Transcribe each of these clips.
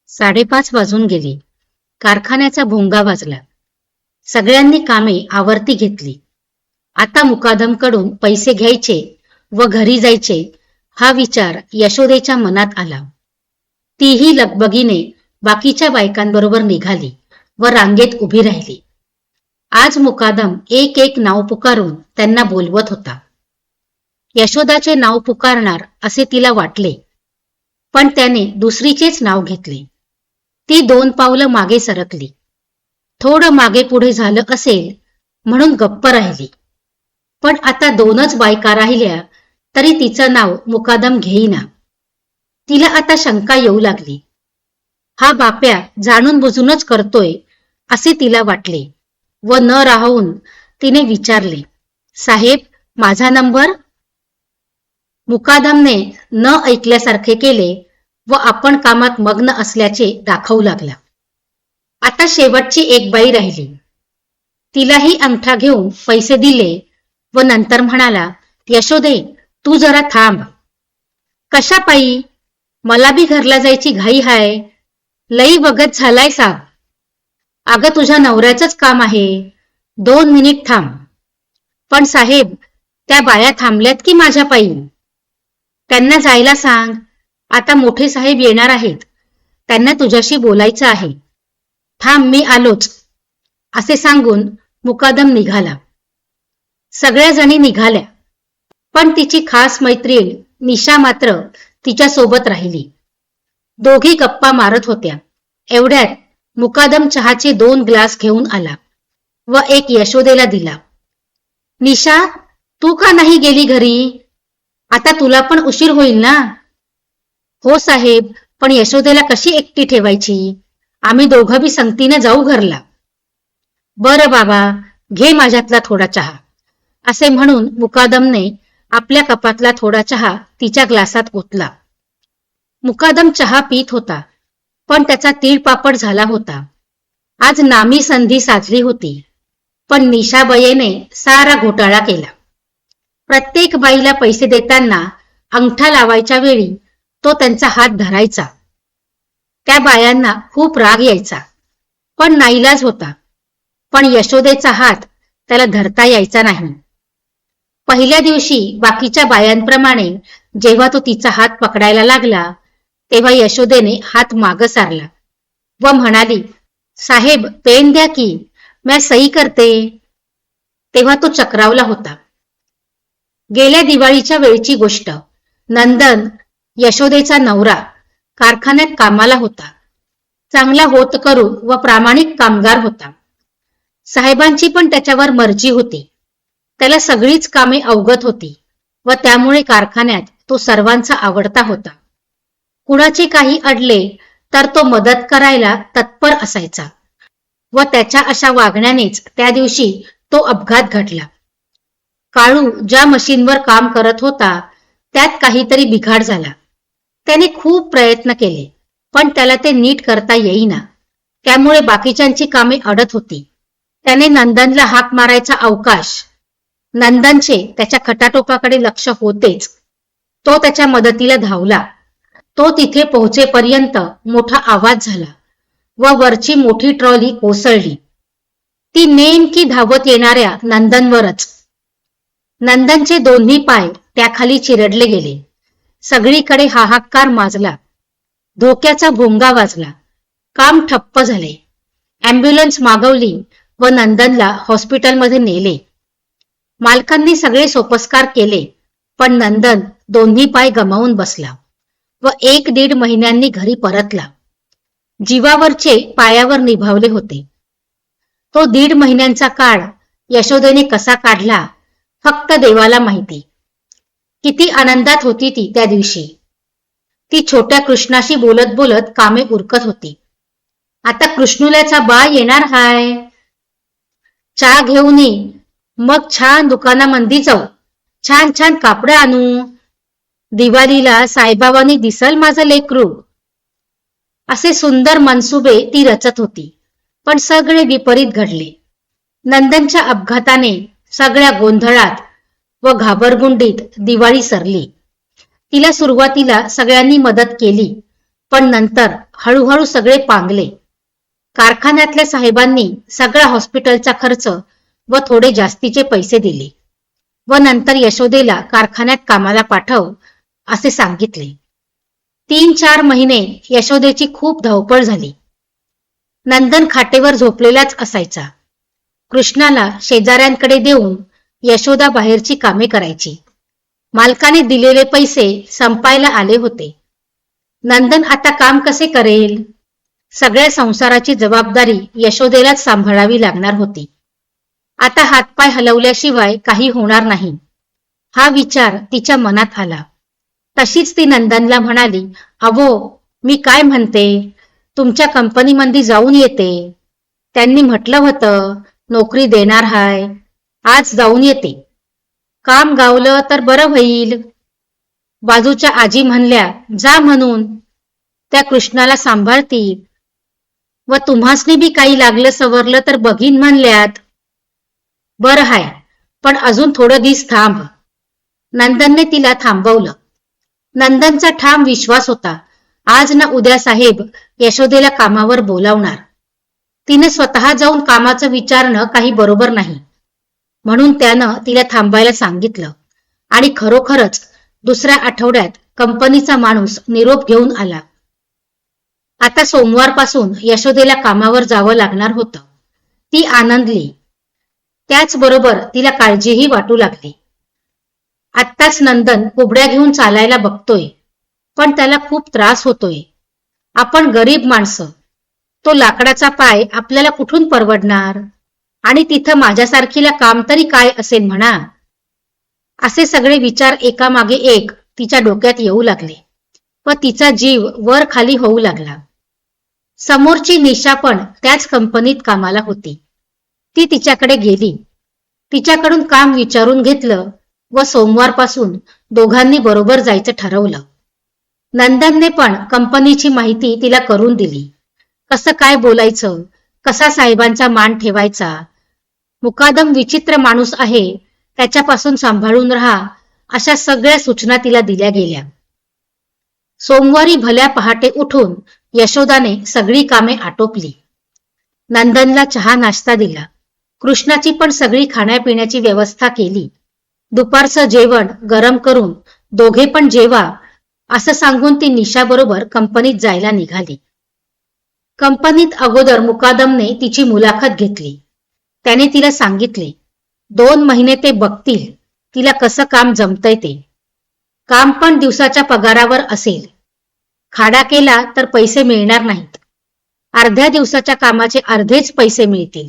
5:30 वाजून गेली. कारखान्याचा भोंगा वाजला. सगळ्यांनी कामे आवर्ती घेतली. आता मुकादमकडून पैसे घ्यायचे व घरी जायचे हा विचार यशोदेच्या मनात आला. तीही लगबगीने बाकीच्या बायकांबरोबर निघाली व रांगेत उभी राहिली. आज मुकादम एक एक नाव पुकारून त्यांना बोलवत होता. यशोदाचे नाव पुकारणार असे तिला वाटले, पण त्याने दुसरीचेच नाव घेतले. ती 2 पावलं मागे सरकली. थोडं मागे पुढे झालं असेल म्हणून गप्प राहिली. पण आता 2च बायका राहिल्या तरी तिचं नाव मुकादम घेईना. तिला आता शंका येऊ लागली. हा बाप्या जाणून बुजूनच करतोय असे तिला वाटले व न राहून तिने विचारले, साहेब माझा नंबर? मुकादमने न ऐकल्यासारखे केले व आपण कामात मग्न असल्याचे दाखवू लागला. आता शेवटची एक बाई राहिली. तिलाही अंगठा घेऊन पैसे दिले व नंतर म्हणाला, यशोदे तू जरा थांब. कशा पायी? मला बी घरला जायची घाई हाय. लई वगत झालाय साब. अगं तुझ्या नवऱ्याचंच काम आहे. 2 मिनिट थांब. पण साहेब त्या बाया थांबल्यात की माझ्या पायी? त्यांना जायला सांग. आता मोठे साहेब येणार आहेत. त्यांना तुझ्याशी बोलायचं आहे. थांब मी आलोच असे सांगून मुकादम निघाला. सगळ्या जणी निघाल्या, पण तिची खास मैत्रीण निशा मात्र तिच्या सोबत राहिली. दोघी गप्पा मारत होत्या. एवढ्यात मुकादम चहाचे 2 ग्लास घेऊन आला व एक यशोदेला दिला. निशा तू का नाही गेली घरी? आता तुला पण उशीर होईल ना? हो साहेब, पण यशोदेला कशी एकटी ठेवायची? आम्ही दोघं बी संगतीने जाऊ घरला. बरं बाबा, घे माझ्यातला थोडा चहा असे म्हणून मुकादमने आपल्या कपातला थोडा चहा तिच्या ग्लासात ओतला. मुकादम चहा पीत होता, पण त्याचा तीळपापड झाला होता. आज नामी संधी साधली होती, पण निशाबाईने सारा घोटाळा केला. प्रत्येक बाईला पैसे देताना अंगठा लावायच्या वेळी तो त्यांचा हात धरायचा. त्या बायांना खूप राग यायचा, पण नाईलाज होता. पण यशोदेचा हात त्याला धरता यायचा नाही. पहिल्या दिवशी बाकीच्या बायांप्रमाणे जेव्हा तो तिचा हात पकडायला लागला तेव्हा यशोदेने हात मागं सारला व म्हणाली, साहेब पेन द्या की, मी सही करते. तेव्हा तो चक्रावला होता. गेल्या दिवाळीच्या वेळची गोष्ट. नंदन यशोदेचा नवरा कारखान्यात कामाला होता. चांगला होत करू व प्रामाणिक कामगार होता. साहेबांची पण त्याच्यावर मर्जी होती. त्याला सगळीच कामे अवगत होती व त्यामुळे कारखान्यात तो सर्वांचा आवडता होता. कुणाचे काही अडले तर तो मदत करायला तत्पर असायचा व त्याच्या अशा वागण्यानेच त्या दिवशी तो अपघात घडला. काळू ज्या मशीनवर काम करत होता त्यात काहीतरी बिघाड झाला. त्याने खूप प्रयत्न केले, पण त्याला ते नीट करता येईना. त्यामुळे बाकीच्यांची कामे अडत होती. त्याने नंदनला हाक मारायचा अवकाश. नंदनचे त्याच्या खटाटोपाकडे लक्ष होतेच. तो त्याच्या मदतीला धावला. तो तिथे पोहोचेपर्यंत मोठा आवाज झाला व वरची मोठी ट्रॉली कोसळली. ती नेमकी धावत येणाऱ्या नंदनवरच. नंदनचे दोन्ही पाय त्याखाली चिरडले गेले. सगळीकडे हाहाकार माजला. धोक्याचा भोंगा वाजला. काम ठप्प झाले. ॲम्ब्युलन्स मागवली व नंदनला हॉस्पिटलमध्ये नेले. मालकांनी सगळे सोपस्कार केले, पण नंदन दोन्ही पाय गमावून बसला व 1-1.5 महिन्यांनी घरी परतला. जीवावरचे पायावर निभावले होते. तो 1.5 महिन्यांचा काळ यशोदेने कसा काढला फक्त देवाला माहिती. किती आनंदात होती ती त्या दिवशी. ती छोट्या कृष्णाशी बोलत बोलत कामे उरकत होती. आता कृष्णुल्याचा बा येणार हाय. चहा घेऊन ये, मग छान दुकानामंदी जाऊ, छान छान कापडं आणू. दिवाळीला साईबाबांनी दिसल माझं लेकरू. असे सुंदर मनसुबे ती रचत होती, पण सगळे विपरीत घडले. नंदनच्या अपघाताने सगळ्या गोंधळात व घाबरगुंडीत दिवाळी सरली. तिला सुरुवातीला सगळ्यांनी मदत केली, पण नंतर हळूहळू सगळे पांगले. कारखान्यातल्या साहेबांनी सगळा हॉस्पिटलचा खर्च व थोडे जास्तीचे पैसे दिले व नंतर यशोदेला कारखान्यात कामाला पाठव असे सांगितले. 3-4 महिने यशोदेची खूप धावपळ झाली. नंदन खाटेवर झोपलेलाच असायचा. कृष्णाला शेजाऱ्यांकडे देऊन यशोदा बाहेरची कामे करायची. मालकाने दिलेले पैसे संपायला आले होते. नंदन आता काम कसे करेल? सगळ्या संसाराची जबाबदारी यशोदेलाच सांभाळावी लागणार होती. आता हातपाय हलवल्याशिवाय काही होणार नाही हा विचार तिच्या मनात आला. तशीच ती नंदनला म्हणाली, अहो मी काय म्हणते, तुमच्या कंपनीमध्ये जाऊन येते. त्यांनी म्हटलं होतं नोकरी देणार हाय, आज जाऊन येते. काम गावलं तर बरं होईल. बाजूच्या आजी म्हणल्या जा म्हणून, त्या कृष्णाला सांभाळतील व तुम्हासनी बी काही लागलं सवरलं तर बघीन म्हणल्यात. बरं हाय, पण अजून थोडं दिस थांब. नंदनने तिला थांबवलं. नंदनचा ठाम विश्वास होता आज ना उद्या साहेब यशोदेला कामावर बोलावणार. तिने स्वतः जाऊन कामाचं विचारणं काही बरोबर नाही, म्हणून त्यानं तिला थांबायला सांगितलं आणि खरोखरच दुसऱ्या आठवड्यात कंपनीचा माणूस निरोप घेऊन आला. आता सोमवारपासून यशोदेला कामावर जावं लागणार होतं. ती आनंदली. त्याचबरोबर तिला काळजीही वाटू लागली. आत्ताच नंदन कुबड्या घेऊन चालायला बघतोय, पण त्याला खूप त्रास होतोय. आपण गरीब माणसं, तो लाकडाचा पाय आपल्याला कुठून परवडणार? आणि तिथं माझ्यासारखीला काम तरी काय असेल म्हणा. असे सगळे विचार एकामागे एक तिच्या डोक्यात येऊ लागले व तिचा जीव वर खाली होऊ लागला. समोरची निशा पण त्याच कंपनीत कामाला होती. ती तिच्याकडे गेली. तिच्याकडून काम विचारून घेतलं व सोमवारपासून दोघांनी बरोबर जायचं ठरवलं. नंदनने पण कंपनीची माहिती तिला करून दिली. कसं काय बोलायचं, कसा साहेबांचा मान ठेवायचा, मुकादम विचित्र माणूस आहे, त्याच्यापासून सांभाळून राहा, अशा सगळ्या सूचना तिला दिल्या गेल्या. सोमवारी भल्या पहाटे उठून यशोदाने सगळी कामे आटोपली. नंदनला चहा नाश्ता दिला. कृष्णाची पण सगळी खाण्यापिण्याची व्यवस्था केली. दुपारचं जेवण गरम करून दोघे पण जेवा असं सांगून ती निशाबरोबर कंपनीत जायला निघाली. कंपनीत अगोदर मुकादमने तिची मुलाखत घेतली. त्याने तिला सांगितले 2 महिने ते बघतील तिला कसं काम जमतंय ते. काम पण दिवसाच्या पगारावर असेल. खाडा केला तर पैसे मिळणार नाहीत. अर्ध्या दिवसाच्या कामाचे अर्धेच पैसे मिळतील.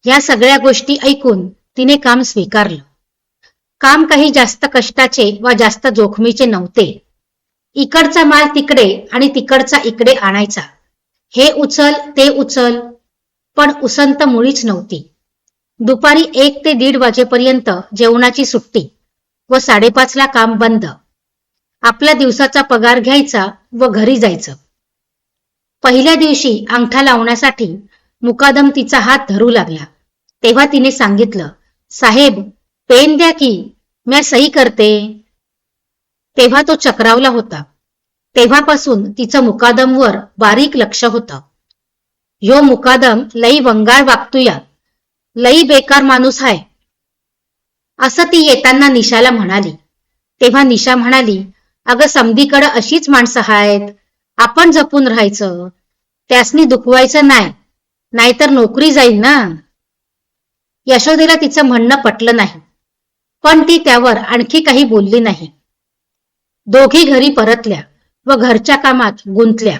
या सगळ्या गोष्टी ऐकून तिने काम स्वीकारलं. काम काही जास्त कष्टाचे व जास्त जोखमीचे नव्हते. इकडचा माल तिकडे आणि तिकडचा इकडे आणायचा. हे उचल ते उचल, पण उसंत मुळीच नव्हती. दुपारी 1 ते 1:30 वाजेपर्यंत जेवणाची सुट्टी व 5:30ला काम बंद. आपल्या दिवसाचा पगार घ्यायचा व घरी जायचं. पहिल्या दिवशी अंगठा लावण्यासाठी मुकादम तिचा हात धरू लागला. तेव्हा तिने सांगितलं, साहेब पेन द्या की, मी सही करते. तेव्हा तो चक्रावला होता. तेव्हापासून तिचं मुकादमवर बारीक लक्ष होतं. ह्यो मुकादम लई वंगाळ वागतोया, लई बेकार माणूस आहे, असं ती येताना निशाला म्हणाली. तेव्हा निशा म्हणाली, अगं समधीकडं अशीच माणसं आहेत, आपण जपून राहायचं, त्यासनी दुखवायचं नाही, नाहीतर नोकरी जाईल ना. यशोदेला तिचं म्हणणं पटलं नाही, पण ती त्यावर आणखी काही बोलली नाही. दोघी घरी परतल्या व घरच्या कामात गुंतल्या.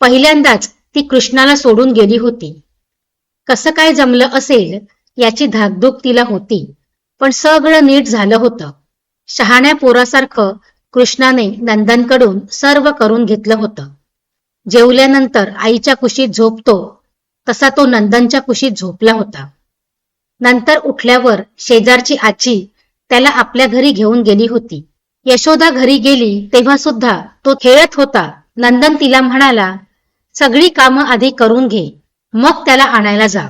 पहिल्यांदाच ती कृष्णाला सोडून गेली होती. कसं काय जमलं असेल याची धाकधूक तिला होती, पण सगळं नीट झालं होतं. शहाण्या पोरासारखं कृष्णाने नंदनकडून सर्व करून घेतलं होतं. जेवल्यानंतर आईच्या कुशीत झोपतो तसा तो नंदनच्या कुशीत झोपला होता. नंतर उठल्यावर शेजारची आजी त्याला आपल्या घरी घेऊन गेली होती. यशोदा घरी गेली तेव्हा सुद्धा तो खेळत होता. नंदन तिला म्हणाला, सगळी कामं आधी करून घे, मग त्याला आणायला जा.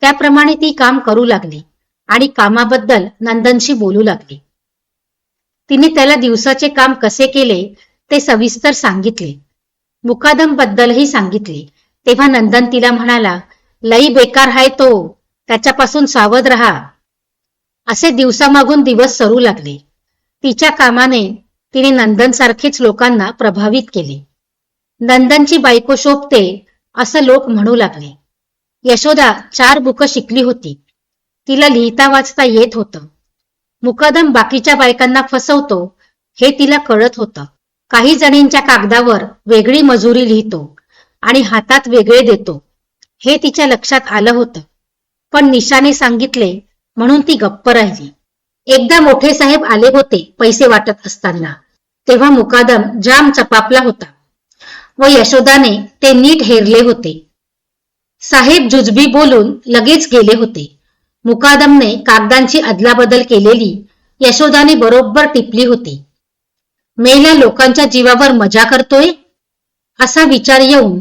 त्याप्रमाणे ती काम करू लागली आणि कामाबद्दल नंदनशी बोलू लागली. तिने त्याला दिवसाचे काम कसे केले ते सविस्तर सांगितले मुकादम बद्दलही सांगितले. तेव्हा नंदन तिला म्हणाला, लई बेकार हाय तो, त्याच्यापासून सावध राहा. असे दिवसामागून दिवस सरू लागले. तिच्या कामाने तिने नंदनसारखेच लोकांना प्रभावित केले. नंदनची बायको शोभते असं लोक म्हणू लागले. यशोदा 4 बुकं शिकली होती. तिला लिहिता वाचता येत होतं. मुकादम बाकीच्या बायकांना फसवतो हे तिला कळत होतं. काही जणींच्या कागदावर वेगळी मजुरी लिहितो आणि हातात वेगळे देतो हे तिच्या लक्षात आलं होतं. पण निशाने सांगितले म्हणून ती गप्प राहिली. एकदा मोठे साहेब आले होते पैसे वाटत असताना. तेव्हा मुकादम जाम चपापला होता व यशोदाने ते नीट हेरले होते. साहेब जुजबी बोलून लगेच गेले होते. मुकादमने कागदांची अदलाबदल केलेली यशोदाने बरोबर टिपली होती. मेल्या लोकांच्या जीवावर मजा करतोय असा विचार येऊन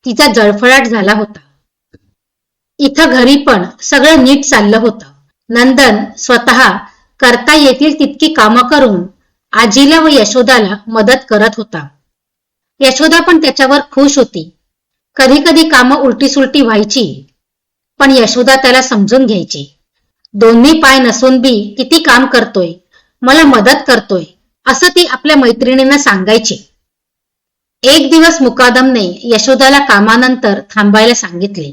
तिचा जळफळाट झाला होता. इथं घरी पण सगळं नीट चाललं होतं. नंदन स्वतः करता येतील तितकी कामं करून आजीला व यशोदाला मदत करत होता. यशोदा पण त्याच्यावर खुश होती. कधी कधी कामं उलटी-सुलटी व्हायची, पण यशोदा त्याला समजून घ्यायची. दोन्ही पाय नसून बी किती काम करतोय, मला मदत करतोय असं ती आपल्या मैत्रिणींना सांगायची. एक दिवस मुकादमने यशोदाला कामानंतर थांबायला सांगितले.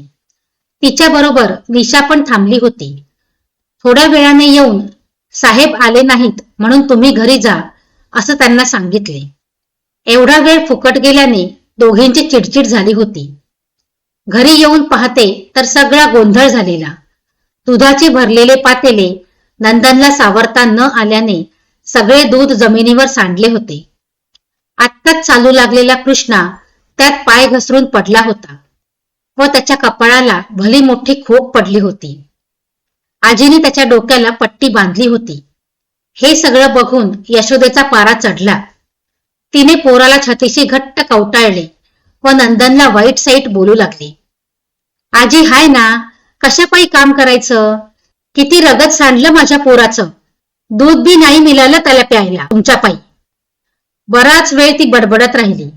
तिच्याबरोबर निशा पण थांबली होती. थोड्या वेळाने येऊन साहेब आले नाहीत म्हणून तुम्ही घरी जा असं त्यांना सांगितले. एवढा वेळ फुकट गेल्याने दोघींची चिडचिड झाली होती. घरी येऊन पाहते तर सगळा गोंधळ झालेला. दुधाचे भरलेले पातेले नंदनला सावरता न आल्याने सगळे दूध जमिनीवर सांडले होते. आत्ताच चालू लागलेला कृष्णा त्यात पाय घसरून पडला होता व त्याच्या कपाळाला भली मोठी खोक पडली होती. आजीने त्याच्या डोक्याला पट्टी बांधली होती. हे सगळं बघून यशोदेचा पारा चढला. तिने पोराला छातीशी घट्ट कवटाळले व नंदनला वाईट साईट बोलू लागली. आजी हाय ना, कशापायी काम करायचं? किती रगत सांडलं माझ्या पोराचं. दूध बी नाही मिळालं त्याला प्यायला तुमच्या पायी. बराच वेळ ती बडबडत राहिली.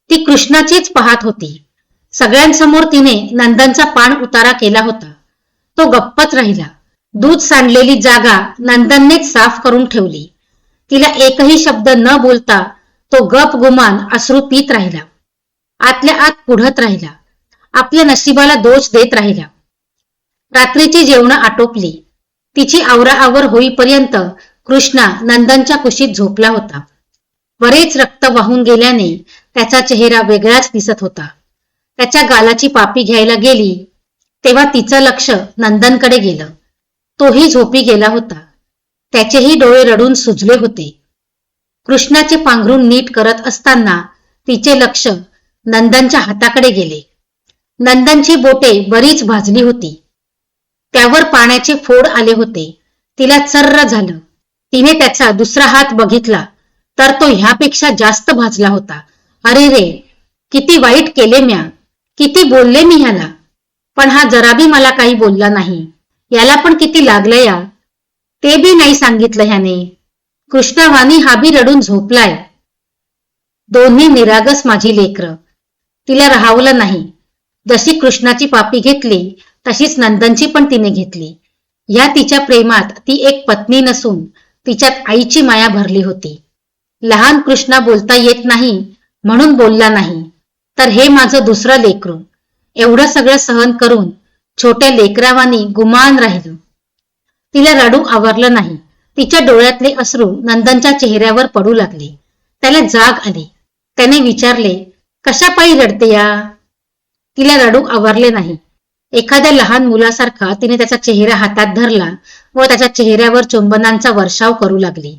ती कृष्णाचीच पाहत होती. सगळ्यांसमोर तिने नंदनचा पान उतारा केला होता. तो गप्पच राहिला. दूध सांडलेली जागा नंदननेच साफ करून ठेवली. तिला एकही शब्द न बोलता तो गप गुमान अश्रू पित राहिला. आतल्या आत पुढत राहिला. आपल्या नशिबाला दोष देत राहिला. रात्रीची जेवणं आटोपली. तिची आवराआवर होईपर्यंत कृष्णा नंदनच्या कुशीत झोपला होता. बरेच रक्त वाहून गेल्याने त्याचा चेहरा वेगळाच दिसत होता. त्याच्या गालाची पापी घ्यायला गेली तेव्हा तिचं लक्ष नंदनकडे गेलं. तोही झोपी गेला होता. त्याचेही डोळे रडून सुजले होते. कृष्णाचे पांघरून नीट करत असताना तिचे लक्ष नंदनच्या हाताकडे गेले. नंदनची बोटे बरीच भाजली होती. त्यावर पाण्याचे फोड आले होते. तिला चर्र झालं. तिने त्याचा दुसरा हात बघितला तर तो ह्यापेक्षा जास्त भाजला होता. अरे रे, किती वाईट केले म्या, किती बोलले मी ह्याला, पण हा जरा बी मला काही बोलला नाही. याला पण किती लागलं या, ते बी नाही सांगितलं ह्याने. कृष्णावानी हा बी रडून झोपलाय. दोन्ही निरागस माझी लेकरं. तिला राहावलं नाही. जशी कृष्णाची पापी घेतली तशीच नंदनची पण तिने घेतली. या तिच्या प्रेमात ती एक पत्नी नसून तिच्यात आईची माया भरली होती. लहान कृष्णा बोलता येत नाही म्हणून बोलला नाही, तर हे माझं दुसरं लेकरू एवढं सगळं सहन करून छोट्या लेकरावानी गुमान राहिलं. तिला रडू आवरलं नाही. तिच्या डोळ्यातले अश्रू नंदनच्या चेहऱ्यावर पडू लागले. त्याला जाग आली. त्याने विचारले, कशापायी रडते या? तिला रडू आवरले नाही. एखाद्या लहान मुलासारखा तिने त्याचा चेहरा हातात धरला व त्याच्या चेहऱ्यावर चुंबनांचा वर्षाव करू लागली.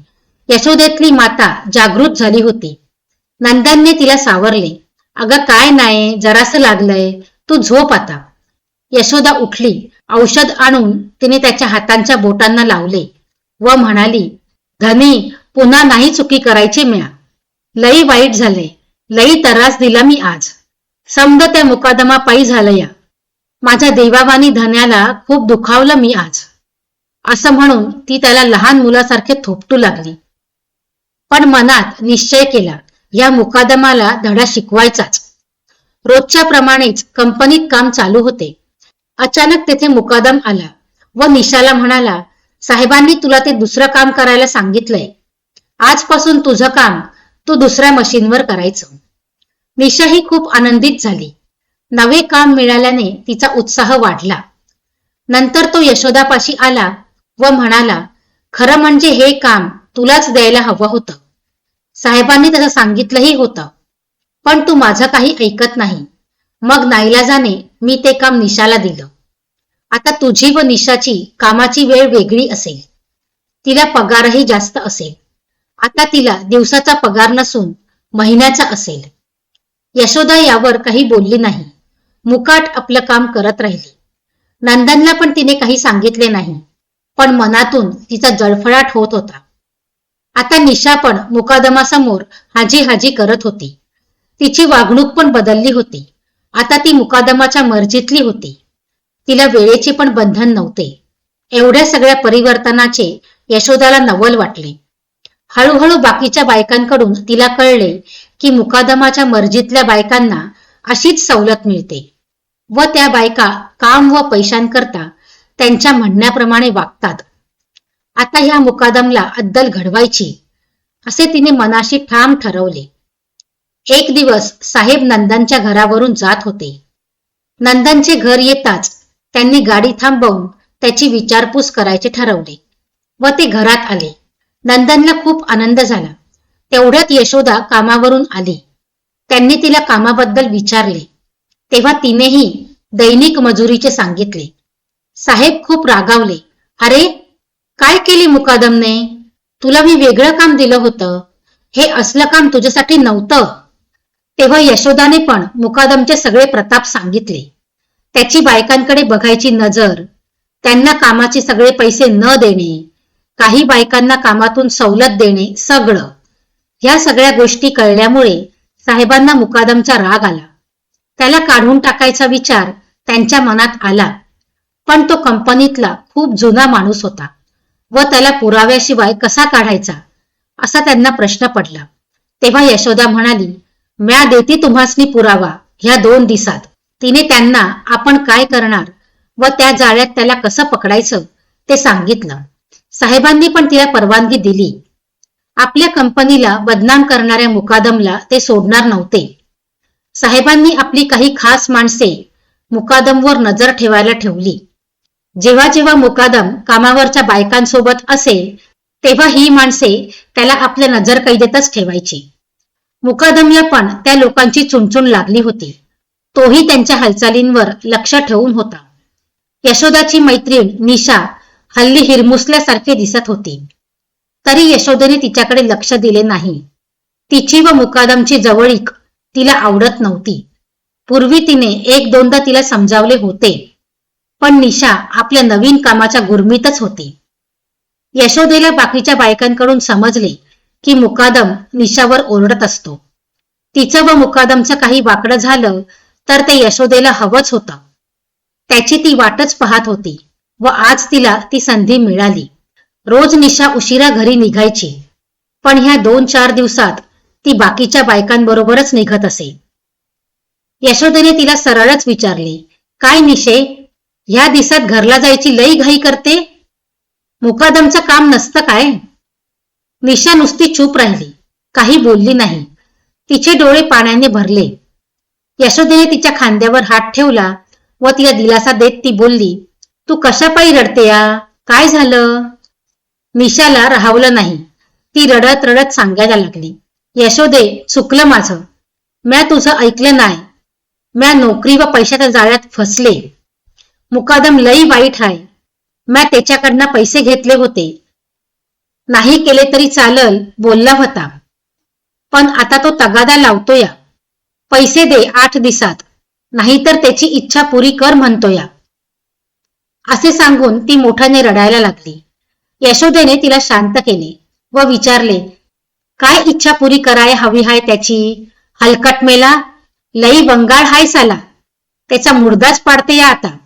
यशोदेतली माता जागृत झाली होती. नंदनने तिला सावरले. अगं काय नाही, जरासं लागलंय, तू झोप आता. यशोदा उठली. औषध आणून तिने त्याच्या हातांच्या बोटांना लावले व म्हणाली, धनी, पुन्हा नाही चुकी करायची म्या. लई वाईट झालंय, लई त्रास दिला मी आज. समद त्या मुकादमापायी झालं या. माझ्या देवावानी धन्याला खूप दुखावलं मी आज. असं म्हणून ती त्याला लहान मुलासारखे थोपटू लागली. पण मनात निश्चय केला, या मुकादमाला धडा शिकवायचाच. रोजच्या प्रमाणेच कंपनीत काम चालू होते. अचानक तेथे मुकादम आला व निशाला म्हणाला, साहेबांनी तुला ते दुसरं काम करायला सांगितलंय. आजपासून तुझं काम तू दुसऱ्या मशीनवर करायचं. निशा ही खूप आनंदित झाली. नवे काम मिळाल्याने तिचा उत्साह वाढला. नंतर तो यशोदापाशी आला व म्हणाला, खरं म्हणजे हे काम तुलाच द्यायला हवं होतं. साहेबांनी तसं सांगितलंही होतं, पण तू माझं काही ऐकत नाही. मग नाईलाजाने मी ते काम निशाला दिलं. आता तुझी व निशाची कामाची वेळ वेगळी असेल. तिला पगारही जास्त असेल. आता तिला दिवसाचा पगार नसून महिन्याचा असेल. यशोदा यावर काही बोलली नाही. मुकाट आपलं काम करत राहिली. नंदनला पण तिने काही सांगितले नाही, पण मनातून तिचा जळफळाट होत होता. आता निशा पण मुकादमासमोर हाजी हाजी करत होती. तिची वागणूक पण बदलली होती. आता ती मुकादमाच्या मर्जीतली होती. तिला वेळेचे पण बंधन नव्हते. एवढ्या सगळ्या परिवर्तनाचे यशोदाला नवल वाटले. हळूहळू बाकीच्या बायकांकडून तिला कळले की मुकादमाच्या मर्जीतल्या बायकांना अशीच सवलत मिळते व त्या बायका काम व पैशांकरता त्यांच्या म्हणण्याप्रमाणे वागतात. आता ह्या मुकादमला अद्दल घडवायची असे तिने मनाशी ठाम ठरवले. एक दिवस साहेब नंदनच्या घरावरून जात होते. नंदनचे घर येताच त्यांनी गाडी थांबवून त्याची विचारपूस करायचे ठरवले व ते घरात आले. नंदनला खूप आनंद झाला. तेवढ्यात यशोदा कामावरून आली. त्यांनी तिला कामाबद्दल विचारले तेव्हा तिनेही दैनिक मजुरीचे सांगितले. साहेब खूप रागावले. अरे, काय केली मुकादमने? तुला मी वेगळं काम दिलं होतं. हे असलं काम तुझ्यासाठी नव्हतं. तेव्हा यशोदाने पण मुकादमचे सगळे प्रताप सांगितले. त्याची बायकांकडे बघायची नजर, त्यांना कामाचे सगळे पैसे न देणे, काही बायकांना कामातून सवलत देणे, सगळं. ह्या सगळ्या गोष्टी कळल्यामुळे साहेबांना मुकादमचा राग आला. त्याला काढून टाकायचा विचार त्यांच्या मनात आला, पण तो कंपनीतला खूप जुना माणूस होता व त्याला पुराव्याशिवाय कसा काढायचा असा त्यांना प्रश्न पडला. तेव्हा यशोदा म्हणाली, म्या देती तुम्हासनी पुरावा ह्या 2 दिवसात. तिने त्यांना आपण काय करणार व त्या जाळ्यात त्याला कसं पकडायचं ते सांगितलं. साहेबांनी पण तिला परवानगी दिली. आपल्या कंपनीला बदनाम करणाऱ्या मुकादमला ते सोडणार नव्हते. साहेबांनी आपली काही खास माणसे मुकादमवर नजर ठेवायला ठेवली. जेव्हा जेव्हा मुकादम कामावरच्या बायकांसोबत असे तेव्हा ही माणसे त्याला आपल्या नजरकैदेतच ठेवायची. मुकादमला पण त्या लोकांची चुणचुण लागली होती. तोही त्यांच्या हालचालींवर लक्ष ठेवून होता. यशोदाची मैत्रीण निशा हल्ली हिरमुसल्यासारखे दिसत होती. तरी यशोदेने तिच्याकडे लक्ष दिले नाही. तिची व मुकादमची जवळीक तिला आवडत नव्हती. पूर्वी तिने 1-2दा तिला समजावले होते, पण निशा आपल्या नवीन कामाच्या गुरमीतच होती. यशोदेला बाकीच्या बायकांकडून समजले की मुकादम निशावर ओरडत असतो. तिचं व मुकादमचं काही वाकडं झालं तर ते यशोदेला हवंच होतं. त्याची ती वाटच पाहत होती व आज तिला ती संधी मिळाली. रोज निशा उशिरा घरी निघायची, पण ह्या 2-4 दिवसात ती बाकीच्या बायकांबरोबरच निघत असे. यशोदेने तिला सरळच विचारले, काय निशे, ह्या दिवसात घरला जायची लई घाई करते? मुकादमचं काम नसतं काय? निशा नुसती चूप राहिली, काही बोलली नाही. तिचे डोळे पाण्याने भरले. यशोदेने तिच्या खांद्यावर हात ठेवला व तिला दिलासा देत ती बोलली, तू कशापायी रडते या? काय झालं? निशाला राहावलं नाही. ती रडत रडत सांगायला लागली, यशोदे, चुकलं माझं. म्या तुझं ऐकलं नाही. म्या नोकरी व पैशाच्या जाळ्यात फसले. मुकादम लई वाईट आहे. म्या त्याच्याकडनं पैसे घेतले होते. नाही केले तरी चालल बोलला होता, पण आता तो तगादा लावतो या. पैसे दे 8 दिवसात, नाहीतर त्याची इच्छा पुरी कर म्हणतो या. असे सांगून ती मोठ्याने रडायला लागली. यशोदेने तिला शांत केले व विचारले, काय इच्छा पुरी कराय हवी हाय त्याची? हलकट मेला, लई बंगाळ हाय साला. त्याचा मुर्दाच पाडते या आता.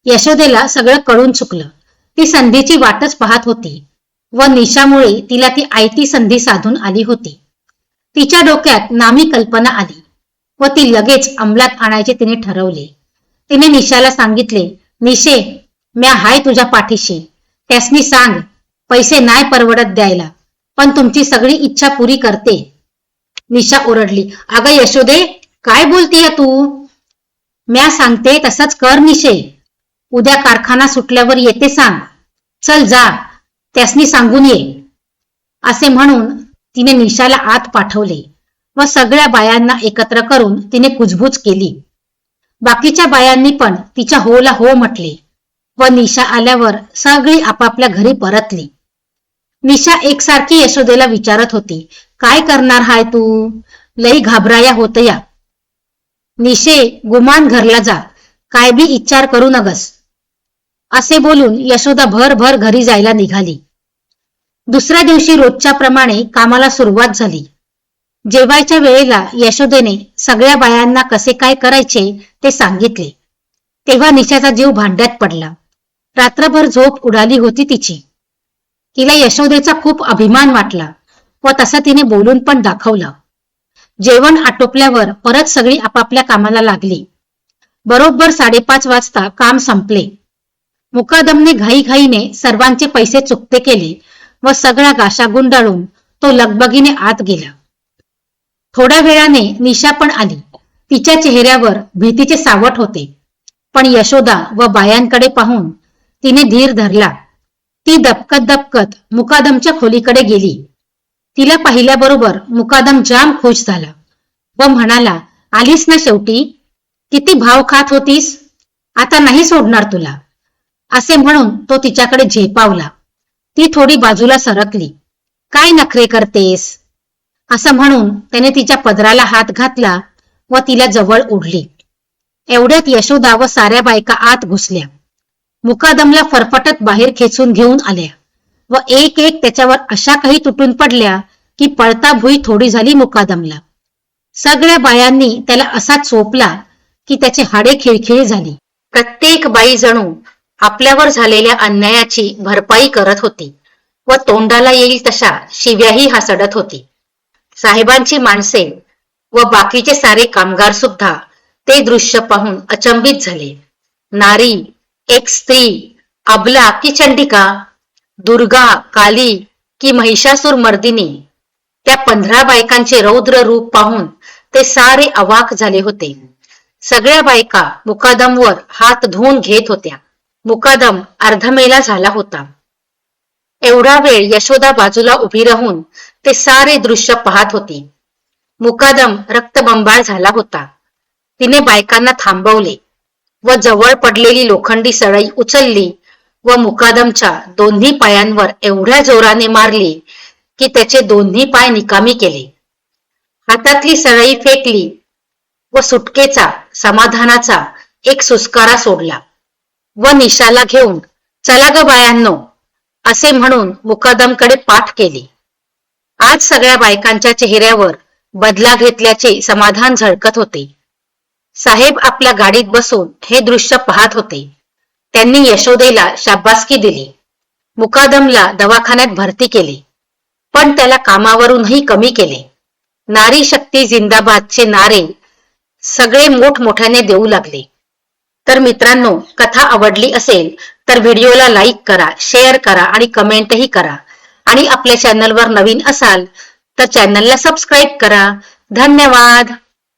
यशोदेला सगळं कळून चुकलं. ती संधीची वाटच पाहत होती व निशामुळे तिला ती आयती संधी साधून आली होती. तिच्या डोक्यात नामी कल्पना आली, व ती लगेच अंमलात आणायचे तिने ठरवले. तिने निशाला सांगितले, निशे, म्या हाय तुझ्या पाठीशी. त्यासनी सांग पैसे नाही परवडत द्यायला, पण तुमची सगळी इच्छा पुरी करते. निशा ओरडली, अगं यशोदे, काय बोलतीय तू? म्या सांगते तसंच कर निशे. उद्या कारखाना सुटल्यावर येते सांग. चल जा, त्यासनी सांगून ये. असे म्हणून तिने निशाला आत पाठवले व सगळ्या बायांना एकत्र करून तिने कुजबूज केली. बाकीच्या बायांनी पण तिच्या होला हो म्हटले व निशा आल्यावर सगळी आपापल्या घरी परतली. निशा एकसारखी यशोदेला विचारत होती, काय करणार हाय तू? लई घाबराया होतया. निशे, गुमान घरला जा, काय बी इच्चार करू नगस. असे बोलून यशोदा भर घरी जायला निघाली. दुसऱ्या दिवशी रोजच्या प्रमाणे कामाला सुरुवात झाली. जेवायच्या वेळेला यशोदेने सगळ्या बायांना कसे काय करायचे ते सांगितले. तेव्हा निशाचा जीव भांड्यात पडला. रात्रभर झोप उडाली होती तिची. तिला यशोदेचा खूप अभिमान वाटला व तसा तिने बोलून पण दाखवलं. जेवण आटोपल्यावर परत सगळी आपापल्या कामाला लागली. बरोबर 5:30 वाजता काम संपले. मुकादमने घाईघाईने सर्वांचे पैसे चुकते केले व सगळा गाशा गुंडाळून तो लगबगीने आत गेला. थोड्या वेळाने निशा पण आली. तिच्या चेहऱ्यावर भीतीचे सावट होते, पण यशोदा व बायांकडे पाहून तिने धीर धरला. ती दबकत मुकादमच्या खोलीकडे गेली. तिला पाहिल्याबरोबर मुकादम जाम खुश झाला व म्हणाला, आलीस ना शेवटी? किती भाव खात होतीस, आता नाही सोडणार तुला. असे म्हणून तो तिच्याकडे झेपावला. ती थोडी बाजूला सरकली. काय नखरे करतेस? असं म्हणून त्याने तिच्या पदराला हात घातला व तिला जवळ ओढली. एवढ्यात यशोदा व साऱ्या बायका आत घुसल्या. मुकादमला फरफटत बाहेर खेचून घेऊन आल्या व एक एक त्याच्यावर अशा काही तुटून पडल्या की पळता भुई थोडी झाली मुकादमला. सगळ्या बायांनी त्याला असा चोपला की त्याची हाडे खिळखिळी झाली. प्रत्येक बाई जणू आपल्यावर झालेल्या अन्यायाची भरपाई करत होती व तोंडाला येईल तशा शिव्याही हासडत होती. साहेबांची माणसे व बाकीचे सारे कामगार सुद्धा ते दृश्य पाहून अचंबित झाले. नारी, एक स्त्री, अबला की चंडिका, दुर्गा, काली की महिषासूर मर्दिनी, त्या 15 बायकांचे रौद्र रूप पाहून ते सारे अवाक झाले होते. सगळ्या बायका मुकादमवर हात धुवून घेत होत्या. मुकादम अर्धमेला झाला होता. एवढा वेळ यशोदा बाजूला उभी राहून ते सारे दृश्य पाहत होती. मुकादम रक्तबंबाळ झाला होता. तिने बायकांना थांबवले व जवळ पडलेली लोखंडी सळई उचलली व मुकादमच्या दोन्ही पायांवर एवढ्या जोराने मारली की त्याचे दोन्ही पाय निकामी केले. हातातली सळई फेकली व सुटकेचा, समाधानाचा एक सुस्कारा सोडला व निशाला घेऊन, चला ग बायांनो, असे म्हणून मुकादमकडे पाठ केली. आज सगळ्या बायकांच्या चेहऱ्यावर बदला घेतल्याचे समाधान झळकत होते. साहेब आपल्या गाडीत बसून हे दृश्य पाहत होते. त्यांनी यशोदेला शाबासकी दिली. मुकादमला दवाखान्यात भरती केले, पण त्याला कामावरूनही कमी केले. नारी शक्ती जिंदाबादचे नारे सगळे मोठमोठ्याने देऊ लागले. तर मित्रांनो, कथा आवडली असेल तर व्हिडिओला लाईक करा, शेअर करा आणि कमेंटही करा. आणि आपल्या चॅनलवर नवीन असाल तर चॅनलला सबस्क्राईब करा. धन्यवाद.